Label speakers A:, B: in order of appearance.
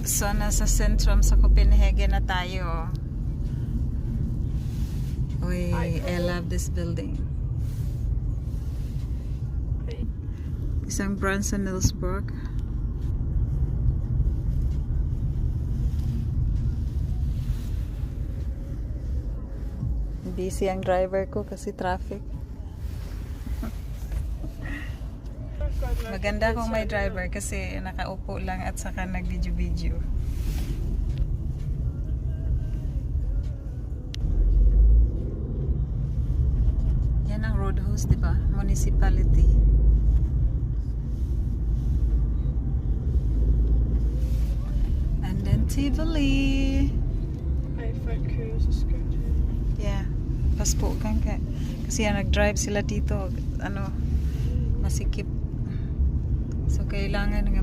A: So, nasa sentrum sa Copenhagen na tayo. Uy, I love this building. Isang Branson Hillsburg. Busy ang driver ko kasi traffic. Maganda kung may driver kasi nakaupo lang at saka nag-video-video. Yan ang road host, di ba? Municipality. And then Tivoli. Yeah. Paspo kan ka. Kasi nag-drive sila dito. Ano, masikip. So, kailangan nga